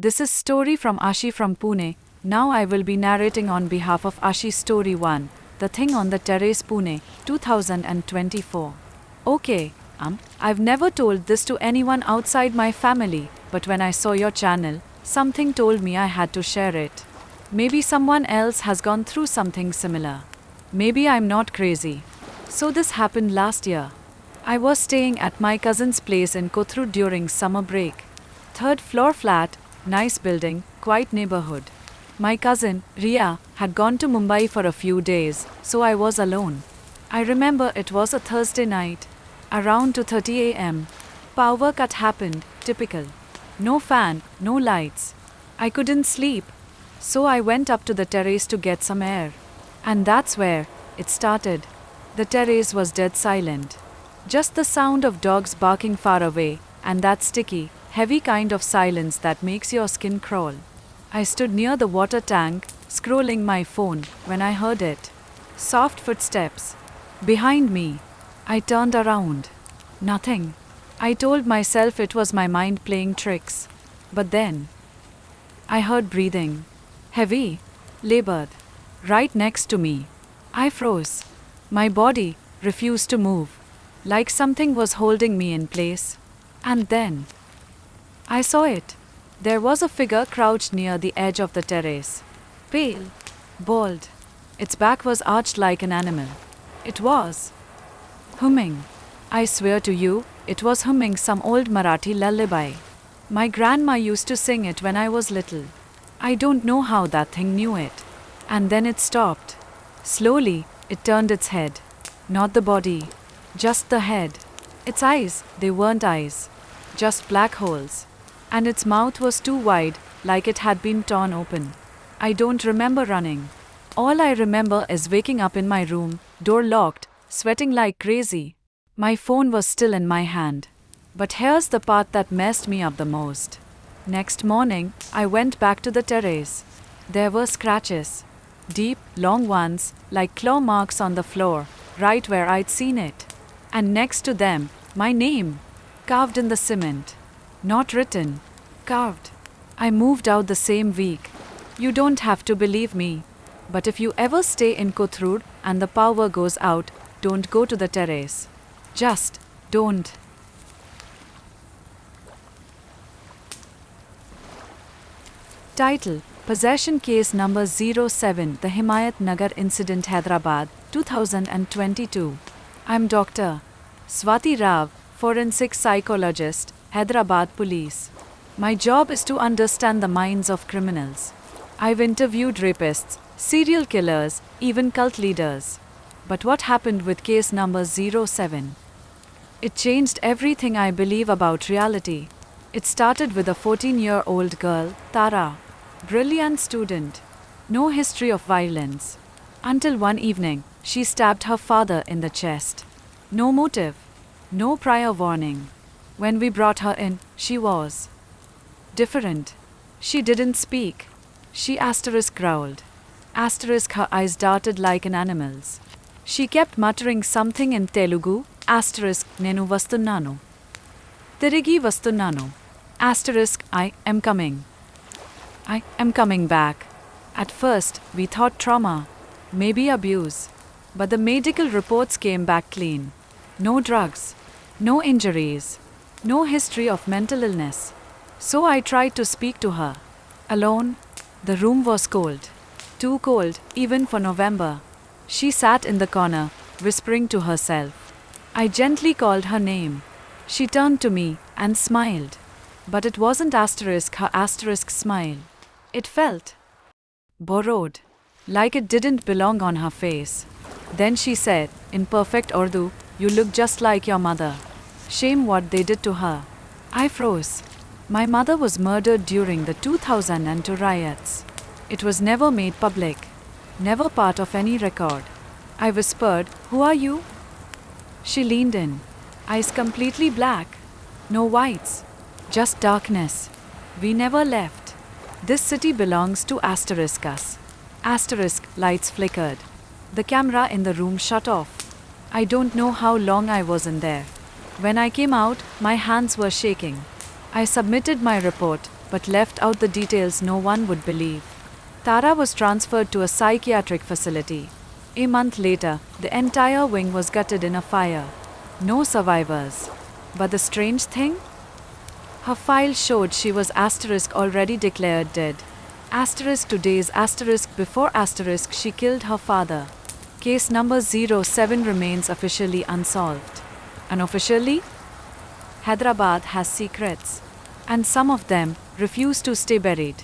This is story from Ashi from Pune. Now I will be narrating on behalf of Ashi story 1, The Thing on the Terrace Pune, 2024. Okay, I've never told this to anyone outside my family, but when I saw your channel, something told me I had to share it. Maybe someone else has gone through something similar. Maybe I'm not crazy. So this happened last year. I was staying at my cousin's place in Kothur during summer break. Third floor flat, nice building, quiet neighborhood. My cousin, Ria, had gone to Mumbai for a few days, so I was alone. I remember it was a Thursday night. Around 2:30 a.m. Power cut happened, typical. No fan, no lights. I couldn't sleep. So I went up to the terrace to get some air. And that's where it started. The terrace was dead silent. Just the sound of dogs barking far away, and that sticky, heavy kind of silence that makes your skin crawl. I stood near the water tank, scrolling my phone, when I heard it. Soft footsteps. Behind me. I turned around. Nothing. I told myself it was my mind playing tricks. But then, I heard breathing. Heavy. Labored. Right next to me. I froze. My body refused to move. Like something was holding me in place. And then, I saw it. There was a figure crouched near the edge of the terrace. Pale. Bald. Its back was arched like an animal. It was humming. I swear to you, it was humming some old Marathi lullaby. My grandma used to sing it when I was little. I don't know how that thing knew it. And then it stopped. Slowly, it turned its head. Not the body. Just the head. Its eyes, they weren't eyes. Just black holes. And its mouth was too wide, like it had been torn open. I don't remember running. All I remember is waking up in my room, door locked, sweating like crazy. My phone was still in my hand. But here's the part that messed me up the most. Next morning, I went back to the terrace. There were scratches. Deep, long ones, like claw marks on the floor, right where I'd seen it. And next to them, my name, carved in the cement. Not written, carved. I moved out the same week. You don't have to believe me. But if you ever stay in Kothur and the power goes out, don't go to the terrace. Just don't. Title: Possession Case Number 07, The Himayat Nagar Incident, Hyderabad, 2022. I'm Dr. Swati Rao, Forensic Psychologist, Hyderabad Police. My job is to understand the minds of criminals. I've interviewed rapists, serial killers, even cult leaders. But what happened with case number 07? It changed everything I believe about reality. It started with a 14-year-old girl, Tara. Brilliant student. No history of violence. Until one evening, she stabbed her father in the chest. No motive. No prior warning. When we brought her in, she was different. She didn't speak. She growled. Her eyes darted like an animal's. She kept muttering something in Telugu. Nenu vastunnanu. Tirigi vastunnanu. I am coming. I am coming back. At first, we thought trauma, maybe abuse. But the medical reports came back clean. No drugs, no injuries, no history of mental illness. So I tried to speak to her. Alone, the room was cold. Too cold, even for November. She sat in the corner, whispering to herself. I gently called her name. She turned to me and smiled. But it wasn't her smile. It felt borrowed, like it didn't belong on her face. Then she said, in perfect Urdu, "You look just like your mother." Shame what they did to her. I froze. My mother was murdered during the 2002 riots. It was never made public, never part of any record. I whispered, "Who are you?" She leaned in, eyes completely black. No whites, just darkness. We never left. This city belongs to us. Lights flickered. The camera in the room shut off. I don't know how long I was in there. When I came out, my hands were shaking. I submitted my report, but left out the details no one would believe. Tara was transferred to a psychiatric facility. A month later, the entire wing was gutted in a fire. No survivors. But the strange thing? Her file showed she was already declared dead. To days before she killed her father. Case number 07 remains officially unsolved. Unofficially, Hyderabad has secrets. And some of them refuse to stay buried.